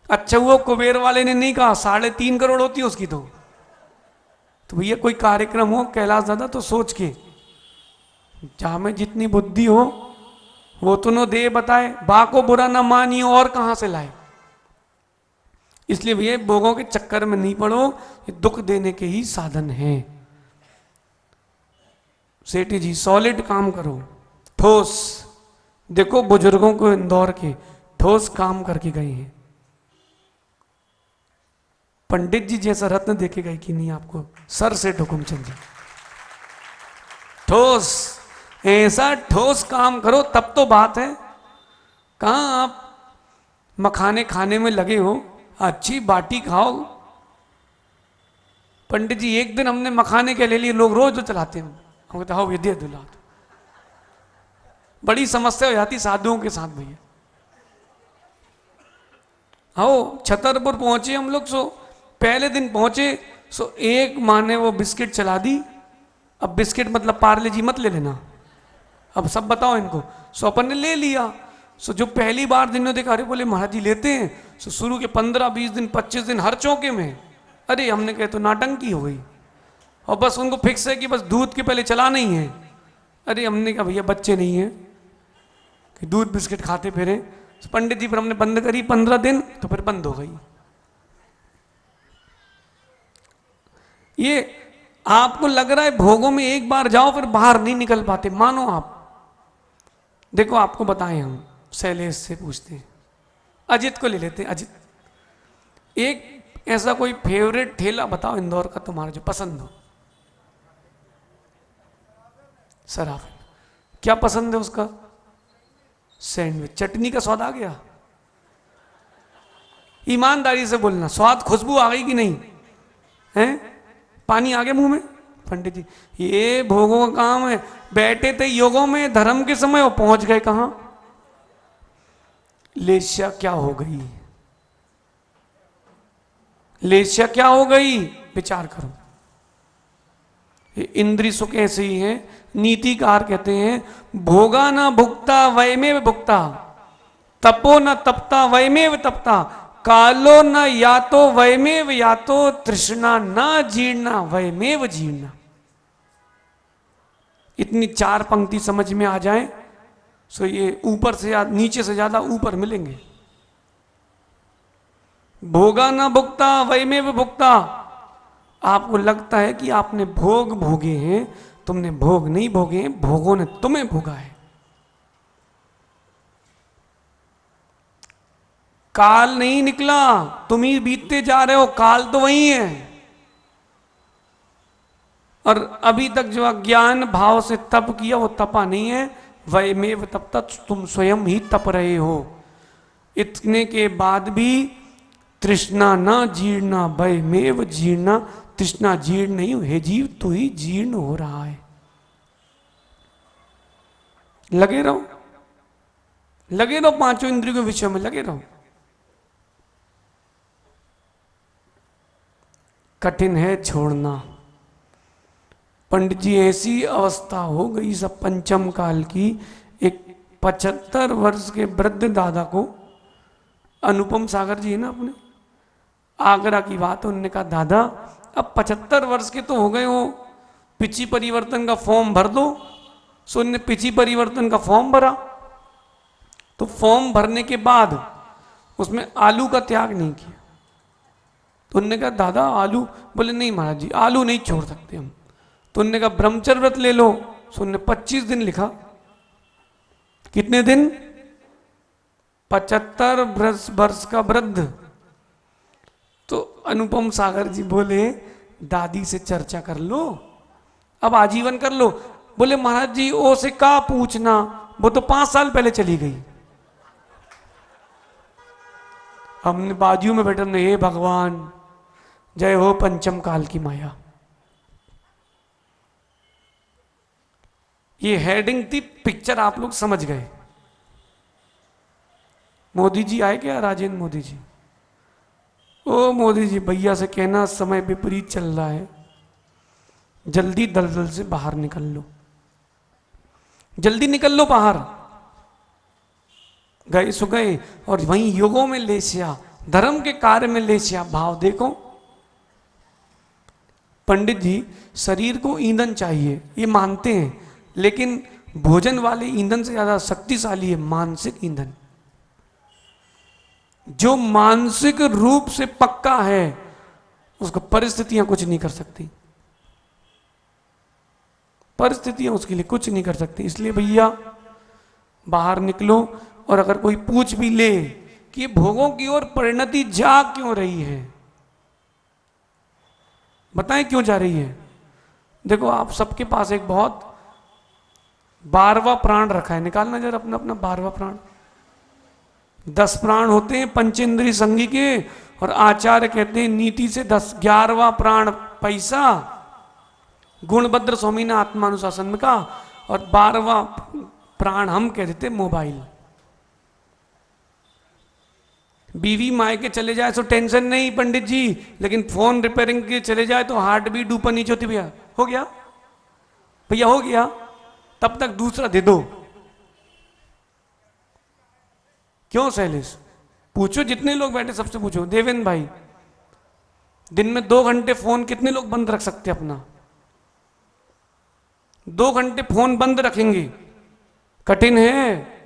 अच्छा वो कुबेर वाले ने नहीं कहा 3.5 करोड़ होती है उसकी तो भैया कोई कार्यक्रम हो कैलाश दादा तो सोच के, जहां में जितनी बुद्धि हो वो तो नो दे बताए, बा को बुरा ना मानिए और कहां से लाए। इसलिए भैया भोगों के चक्कर में नहीं पड़ो, ये दुख देने के ही साधन हैं। सेठी जी सॉलिड काम करो, ठोस। देखो बुजुर्गों को इंदौर के ठोस काम करके गए हैं। पंडित जी जैसा रत्न देके गए कि नहीं आपको, सर से हुकुमचंद जी। ठोस, ऐसा ठोस काम करो तब तो बात है। कहां आप मखाने खाने में लगे हो, अच्छी बाटी खाओ। पंडित जी एक दिन हमने मखाने के ले लिए, लोग रोज तो चलाते हैं, हम कहते हाँ ये दे दुला। बड़ी समस्या हो जाती साधुओं के साथ भैया। आओ छतरपुर पहुंचे हम लोग, सो पहले दिन पहुंचे सो एक माँ ने वो बिस्किट चला दी। अब बिस्किट मतलब पार्ले जी मत ले लेना, अब सब बताओ इनको। सो अपन ने ले लिया। सो जो पहली बार जिन्होंने देखा, अरे बोले महाराज जी लेते हैं। सो शुरू के 15-20 दिन 25 दिन हर चौके में, अरे हमने कहे तो नाटंकी हो गई। और बस उनको फिक्स है कि बस दूध के पहले चला नहीं है। अरे हमने कहा भैया बच्चे नहीं है कि दूध बिस्किट खाते फिरे। तो पंडित जी पर हमने बंद करी 15 दिन, तो फिर बंद हो गई। ये आपको लग रहा है भोगों में एक बार जाओ फिर बाहर नहीं निकल पाते, मानो आप। देखो आपको बताएं, हम शैलेश से पूछते हैं, अजित को ले लेते हैं। अजित, एक ऐसा कोई फेवरेट ठेला बताओ इंदौर का तुम्हारा जो पसंद हो। सराफ, क्या पसंद है उसका? सैंडविच। चटनी का स्वाद आ गया? ईमानदारी से बोलना, स्वाद खुशबू आ गई कि नहीं है? पानी आ गया मुंह में? पंडित जी ये भोगों का काम है। बैठे थे योगों में धर्म के समय, वो पहुंच गए कहां? लेस्या क्या हो गई? लेस्या क्या हो गई? विचार करो। ये इंद्रिय सुख ऐसे ही है। नीतिकार कहते हैं भोगा न भुगता वयमेव भुगता, तपो न तपता वयमेव तपता, कालो न यातो वयमेव यातो, तृष्णा न जीर्णा वयमेव जीर्णा। इतनी 4 पंक्ति समझ में आ जाए सो ये ऊपर से नीचे से ज्यादा ऊपर मिलेंगे। भोगा न भुगता वयमेव भुगता। आपको लगता है कि आपने भोग भोगे हैं, तुमने भोग नहीं भोगे हैं, भोगों ने तुम्हें भोगा है। काल नहीं निकला, तुम ही बीतते जा रहे हो, काल तो वही है। और अभी तक जो अज्ञान भाव से तप किया वो तपा नहीं है। वयमेव तपता, तुम स्वयं ही तप रहे हो। इतने के बाद भी तृष्णा न जीर्णा वयमेव जीर्णा, तृष्णा जीर्ण नहीं हो, हे जीव तू ही जीर्ण हो रहा है। लगे रहो, लगे रहो, 5 इंद्रियों के विषय में लगे रहो। कठिन है छोड़ना। पंडित जी ऐसी अवस्था हो गई सब पंचम काल की। एक 75 वर्ष के वृद्ध दादा को, अनुपम सागर जी है ना अपने, आगरा की बात है, उन्होंने कहा दादा अब 75 वर्ष के तो हो गए हो, पिछी परिवर्तन का फॉर्म भर दो। सो उन्होंने पिछी परिवर्तन का फॉर्म भरा। तो फॉर्म भरने के बाद उसमें आलू का त्याग नहीं किया। तो उन्होंने कहा दादा आलू, बोले नहीं महाराज जी आलू नहीं छोड़ सकते हम। तो उन्होंने कहा ब्रह्मचर्य व्रत ले लो। सो उन्होंने 25 दिन लिखा। कितने दिन? 75 वर्ष का वृद्ध। तो अनुपम सागर जी बोले दादी से चर्चा कर लो, अब आजीवन कर लो। बोले महाराज जी ओ से का पूछना, वो तो 5 साल पहले चली गई। हमने बाजू में बैठे, हे भगवान जय हो पंचम काल की माया। ये हेडिंग थी, पिक्चर आप लोग समझ गए। मोदी जी आए क्या? राजेंद्र मोदी जी। ओ मोदी जी भैया से कहना समय विपरीत चल रहा है, जल्दी दलदल से बाहर निकल लो, जल्दी निकल लो बाहर। गए सो गए, और वहीं योगों में लेस्या धर्म के कार्य में ले से आप भाव देखो। पंडित जी शरीर को ईंधन चाहिए ये मानते हैं, लेकिन भोजन वाले ईंधन से ज्यादा शक्तिशाली है मानसिक ईंधन। जो मानसिक रूप से पक्का है उसको परिस्थितियां कुछ नहीं कर सकती, परिस्थितियां उसके लिए कुछ नहीं कर सकती। इसलिए भैया बाहर निकलो, और अगर कोई पूछ भी ले कि भोगों की ओर परिणति जा क्यों रही है, बताएं क्यों जा रही है। देखो आप सबके पास एक बहुत 12वां प्राण रखा है, निकालना जरा अपना अपना 12वां प्राण। 10 प्राण होते हैं पंचेंद्रिय संघी के, और आचार्य कहते हैं नीति से 10। 11वां प्राण पैसा गुणभद्र स्वामी ने आत्मानुशासन में कहा, और 12वां प्राण हम कह देते मोबाइल। बीवी माए के चले जाए तो टेंशन नहीं पंडित जी, लेकिन फोन रिपेयरिंग के चले जाए तो हार्ट बीट ऊपर नीचे होती, भैया हो गया, भैया हो गया, तब तक दूसरा दे दो। क्यों शैलेश? पूछो जितने लोग बैठे सबसे पूछो। देवेंद्र भाई दिन में 2 घंटे फोन कितने लोग बंद रख सकते अपना? 2 घंटे फोन बंद रखेंगे, कठिन है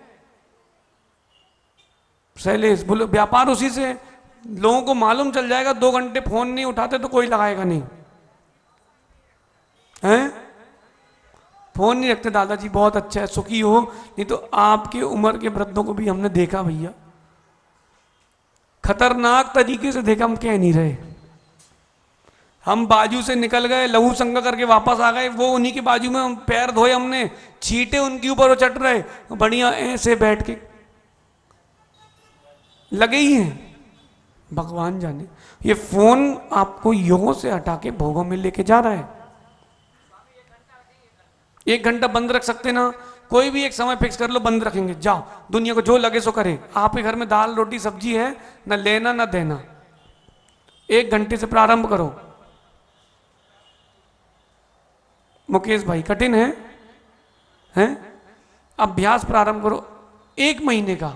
शैलेश। बोलो व्यापार उसी से, लोगों को मालूम चल जाएगा 2 घंटे फोन नहीं उठाते तो कोई लगाएगा नहीं है। फोन नहीं रखते दादाजी, बहुत अच्छा है, सुखी हो। नहीं तो आपके उम्र के वृद्धों को भी हमने देखा भैया, खतरनाक तरीके से देखा, हम कह नहीं रहे। हम बाजू से निकल गए, लहू संगा करके वापस आ गए, वो उन्हीं के बाजू में हम पैर धोए हमने, छींटे उनके ऊपर वो चट रहे, बढ़िया ऐसे बैठ के लगे ही हैं। भगवान जाने ये फोन आपको योगों से हटा के भोगों में लेके जा रहा है। 1 घंटा बंद रख सकते ना, कोई भी एक समय फिक्स कर लो, बंद रखेंगे, जाओ दुनिया को जो लगे सो करे। आपके घर में दाल रोटी सब्जी है, ना लेना ना देना, 1 घंटे से प्रारंभ करो। मुकेश भाई कठिन है, हैं? अभ्यास प्रारंभ करो 1 महीने का,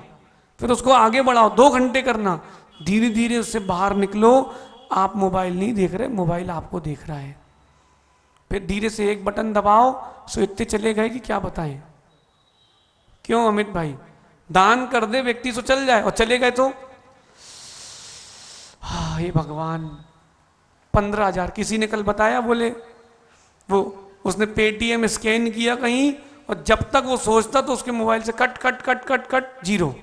फिर उसको आगे बढ़ाओ, 2 घंटे करना, धीरे धीरे उससे बाहर निकलो। आप मोबाइल नहीं देख रहे, मोबाइल आपको देख रहा है। फिर धीरे से एक बटन दबाओ, सो इतने चले गए कि क्या बताएं। क्यों अमित भाई? दान कर दे व्यक्ति सो चल जाए, और चले गए तो हाँ हे भगवान 15,000 किसी ने कल बताया, बोले वो उसने पेटीएम स्कैन किया कहीं, और जब तक वो सोचता तो उसके मोबाइल से cut cut cut cut cut zero,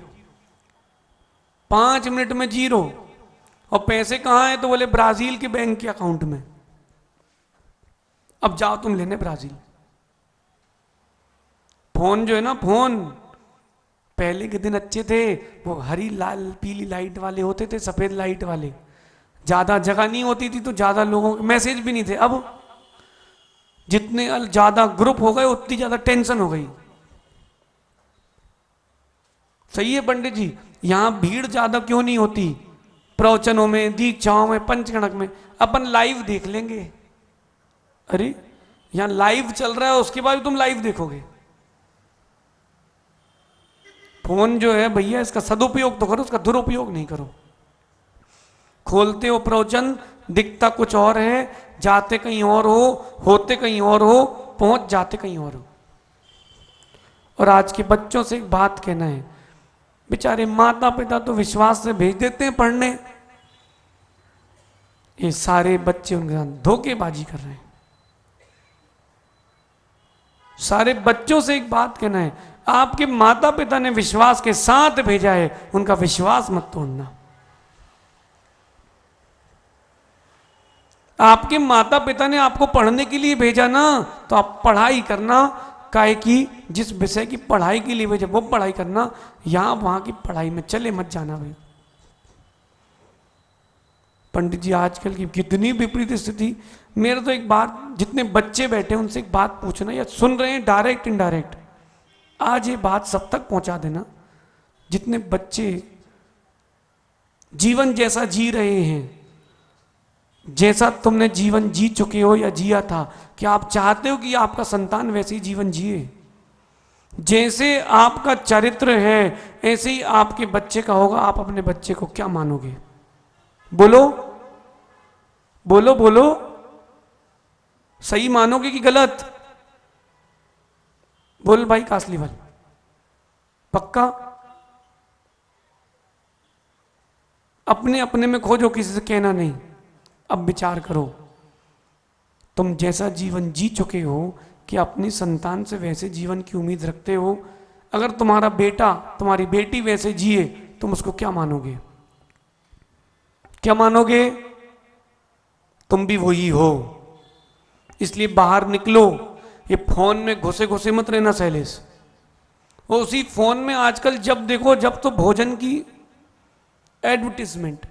5 minute में जीरो। और पैसे कहाँ हैं? तो बोले ब्राजील के बैंक के अकाउंट में। अब जाओ तुम लेने ब्राजील। फोन जो है ना, फोन पहले के दिन अच्छे थे, वो हरी लाल पीली लाइट वाले होते थे, सफेद लाइट वाले, ज्यादा जगह नहीं होती थी तो ज्यादा लोगों के मैसेज भी नहीं थे। अब जितने ज्यादा ग्रुप हो गए उतनी ज्यादा टेंशन हो गई। सही है पंडित जी? यहां भीड़ ज्यादा क्यों नहीं होती? प्रवचनों में, दीक्षाओं में, पंचगणक में अपन लाइव देख लेंगे। अरे यहां लाइव चल रहा है, उसके बाद तुम लाइव देखोगे। फोन जो है भैया, इसका सदुपयोग तो करो, उसका दुरुपयोग नहीं करो। खोलते हो प्रवचन, दिखता कुछ और है, जाते कहीं और हो, होते कहीं और हो, पहुंच जाते कहीं और हो। और आज के बच्चों से एक बात कहना है, बेचारे माता पिता तो विश्वास से भेज देते हैं पढ़ने, ये सारे बच्चे उनके साथ धोखेबाजी कर रहे हैं। सारे बच्चों से एक बात कहना है, आपके माता पिता ने विश्वास के साथ भेजा है, उनका विश्वास मत तोड़ना। आपके माता पिता ने आपको पढ़ने के लिए भेजा ना, तो आप पढ़ाई करना, काहे की जिस विषय की पढ़ाई के लिए भेजा वो पढ़ाई करना, यहां वहां की पढ़ाई में चले मत जाना भाई। पंडित जी आजकल की कितनी विपरीत स्थिति। मेरे तो एक बात, जितने बच्चे बैठे उनसे एक बात पूछना, या सुन रहे हैं डायरेक्ट इनडायरेक्ट, आज ये बात सब तक पहुंचा देना। जितने बच्चे जीवन जैसा जी रहे हैं, जैसा तुमने जीवन जी चुके हो या जिया था, क्या आप चाहते हो कि आपका संतान वैसे ही जीवन जिए? जैसे आपका चरित्र है ऐसे ही आपके बच्चे का होगा। आप अपने बच्चे को क्या मानोगे? बोलो बोलो बोलो, सही मानोगे कि गलत? बोल भाई कासलीवाल, पक्का? अपने अपने में खोजो, किसी से कहना नहीं। अब विचार करो, तुम जैसा जीवन जी चुके हो कि अपनी संतान से वैसे जीवन की उम्मीद रखते हो। अगर तुम्हारा बेटा तुम्हारी बेटी वैसे जिए, तुम उसको क्या मानोगे? क्या मानोगे? तुम भी वही हो। इसलिए बाहर निकलो, ये फोन में घुसे घुसे मत रहना शैलेश। उसी फोन में आजकल जब देखो जब तो भोजन की एडवर्टीजमेंट,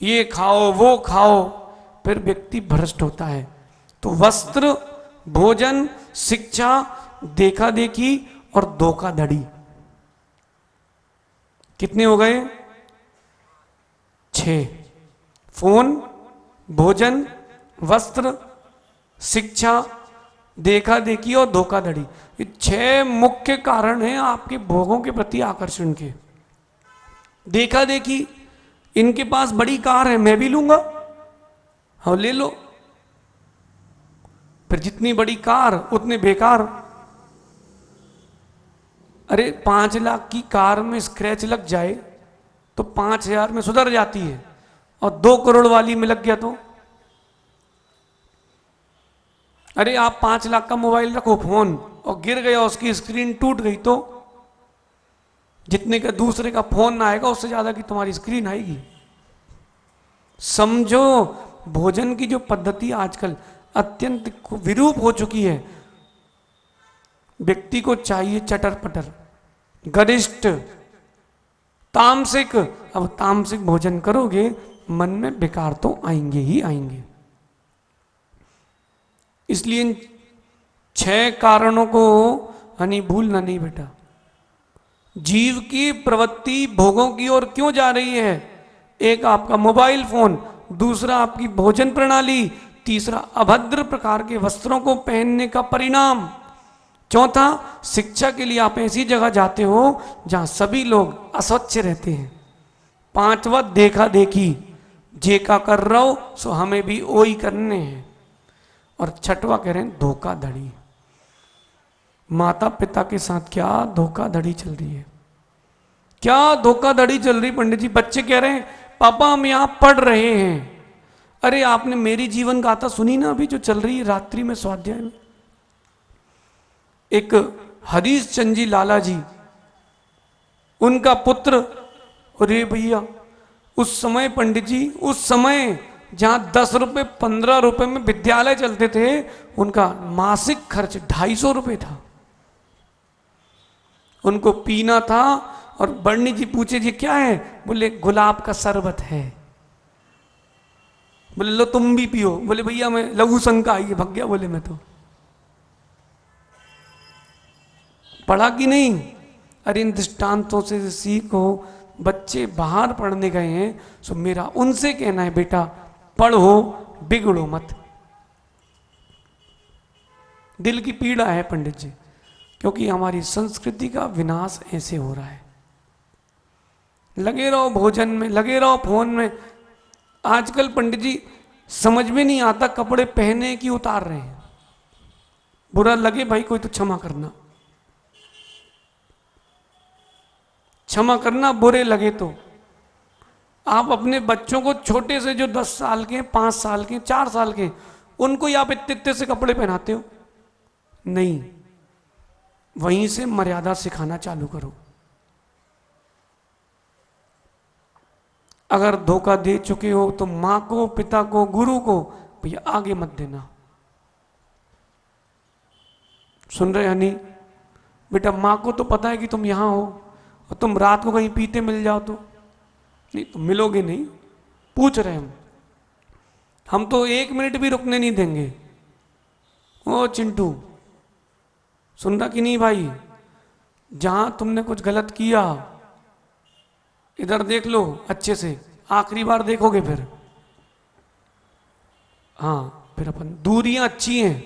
ये खाओ वो खाओ, फिर व्यक्ति भ्रष्ट होता है। तो वस्त्र, भोजन, शिक्षा, देखा देखी और धोखाधड़ी, कितने हो गए? 6। फोन, भोजन, वस्त्र, शिक्षा, देखा देखी और धोखाधड़ी, ये 6 मुख्य कारण हैं आपके भोगों के प्रति आकर्षण के। देखा देखी, इनके पास बड़ी कार है, मैं भी लूंगा। हाँ ले लो। फिर जितनी बड़ी कार उतने बेकार। अरे 5 लाख की कार में स्क्रैच लग जाए तो 5,000 में सुधर जाती है, और 2 करोड़ वाली में लग गया तो? अरे आप 5 लाख का मोबाइल रखो फोन, और गिर गया, उसकी स्क्रीन टूट गई तो जितने का दूसरे का फोन आएगा उससे ज्यादा की तुम्हारी स्क्रीन आएगी। समझो, भोजन की जो पद्धति आजकल अत्यंत विरूप हो चुकी है। व्यक्ति को चाहिए चटर पटर, गरिष्ठ, तामसिक। अब तामसिक भोजन करोगे, मन में विकार तो आएंगे ही आएंगे। इसलिए इन 6 कारणों को हनी भूलना नहीं बेटा। जीव की प्रवृत्ति भोगों की ओर क्यों जा रही है? एक आपका मोबाइल फोन, दूसरा आपकी भोजन प्रणाली, तीसरा अभद्र प्रकार के वस्त्रों को पहनने का परिणाम, चौथा शिक्षा के लिए आप ऐसी जगह जाते हो जहां सभी लोग अस्वच्छ रहते हैं, पांचवा देखा देखी, जे का कर रहा हो सो हमें भी वही करने हैं, और छठवा कह रहे हैं धोखाधड़ी। माता पिता के साथ क्या धोखाधड़ी चल रही है, क्या धोखाधड़ी चल रही पंडित जी। बच्चे कह रहे हैं पापा हम यहां पढ़ रहे हैं। अरे आपने मेरी जीवन गाथा सुनी ना अभी जो चल रही है रात्रि में स्वाध्याय में? एक हरीश चंद जी लाला जी, उनका पुत्र, अरे भैया उस समय पंडित जी, उस समय जहां 10 रुपए 15 रुपए में विद्यालय चलते थे, उनका मासिक खर्च 250 रुपए था। उनको पीना था, और बर्णी जी पूछे जी क्या है? बोले गुलाब का शरबत है। बोले लो तुम भी पियो। बोले भैया मैं लघु शंका आई है, भग गया। बोले मैं तो पढ़ा कि नहीं? अरे इन दृष्टांतों से सीखो। बच्चे बाहर पढ़ने गए हैं, सो मेरा उनसे कहना है बेटा पढ़ो, बिगड़ो मत। दिल की पीड़ा है पंडित जी, क्योंकि हमारी संस्कृति का विनाश ऐसे हो रहा है। लगे रहो भोजन में, लगे रहो फोन में। आजकल पंडित जी समझ में नहीं आता कपड़े पहने कि उतार रहे हैं। बुरा लगे भाई कोई तो क्षमा करना, क्षमा करना बुरे लगे तो। आप अपने बच्चों को छोटे से जो 10 साल के, 5 साल के, 4 साल के, उनको ही आप इतने इतने से कपड़े पहनाते हो? नहीं, वहीं से मर्यादा सिखाना चालू करो। अगर धोखा दे चुके हो तो मां को, पिता को, गुरु को भैया आगे मत देना। सुन रहे हनी? बेटा मां को तो पता है कि तुम यहां हो, और तुम रात को कहीं पीते मिल जाओ तो नहीं, तुम मिलोगे नहीं। पूछ रहे हम तो 1 मिनट भी रुकने नहीं देंगे। ओ चिंटू सुन रहा कि नहीं भाई? जहां तुमने कुछ गलत किया इधर देख लो अच्छे से, आखिरी बार देखोगे फिर। हाँ फिर अपन, दूरियां अच्छी हैं,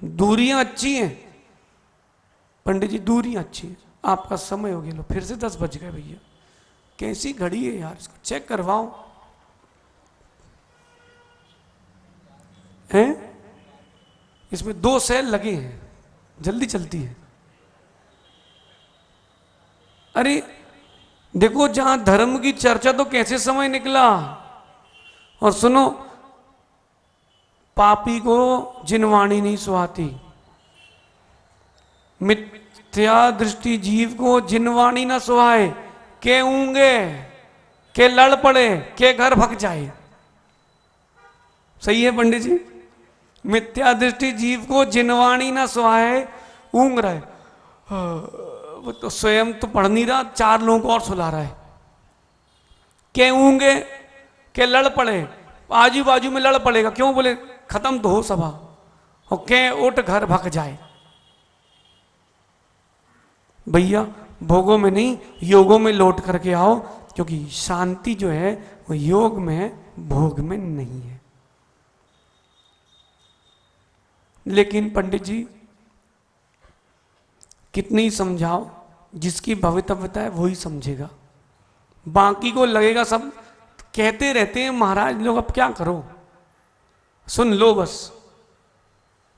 दूरियां अच्छी हैं पंडित जी, दूरियां अच्छी हैं। आपका समय हो गया, लो फिर से 10 बज गए भैया। कैसी घड़ी है यार, इसको चेक करवाओ। हैं, इसमें 2 सेल लगे हैं, जल्दी चलती है। अरे देखो, जहां धर्म की चर्चा तो कैसे समय निकला। और सुनो, पापी को जिनवाणी नहीं सुहाती, मिथ्या दृष्टि जीव को जिनवाणी ना सुहाए, के ऊंगे, के लड़ पड़े, के घर भग जाए। सही है पंडित जी? मिथ्या दृष्टि जीव को जिनवाणी ना सुहाए, ऊंग रहा है। वो तो स्वयं तो पढ़ नहीं रहा, 4 लोगों को और सुला रहा है। के ऊंगे, के लड़ पड़े, आजू बाजू में लड़ पड़ेगा, क्यों? बोले खत्म तो हो सभा। और के उठ घर भग जाए। भैया भोगों में नहीं, योगों में लौट करके आओ, क्योंकि शांति जो है वो योग में है, भोग में नहीं है। लेकिन पंडित जी कितनी समझाओ, जिसकी भवितव्यता है वही समझेगा, बाकी को लगेगा सब कहते रहते हैं महाराज लोग, अब क्या करो, सुन लो बस।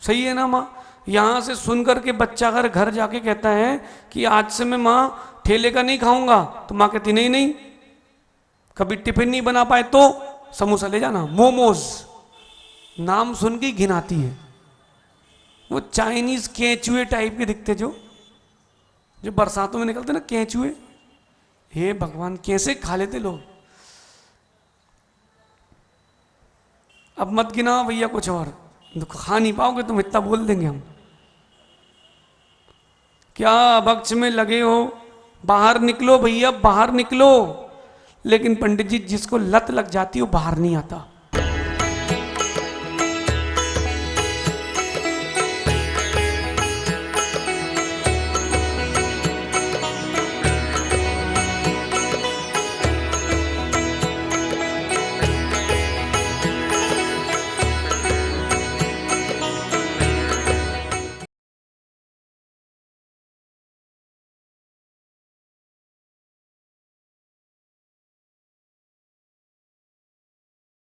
सही है ना माँ? यहां से सुन करके बच्चा अगर घर जाके कहता है कि आज से मैं माँ ठेले का नहीं खाऊंगा, तो माँ कहती नहीं नहीं, कभी टिफिन नहीं बना पाए तो समोसा ले जाना, मोमोज। नाम सुन के घिनाती है। वो चाइनीज केंचुए टाइप के दिखते, जो बरसातों में निकलते ना केंचुए, हे भगवान कैसे खा लेते लोग। अब मत गिनाओ भैया कुछ और, तो खा नहीं पाओगे, तुम इतना बोल देंगे हम। क्या भक्ष में लगे हो, बाहर निकलो भैया, बाहर निकलो। लेकिन पंडित जी जिसको लत लग जाती है वो बाहर नहीं आता।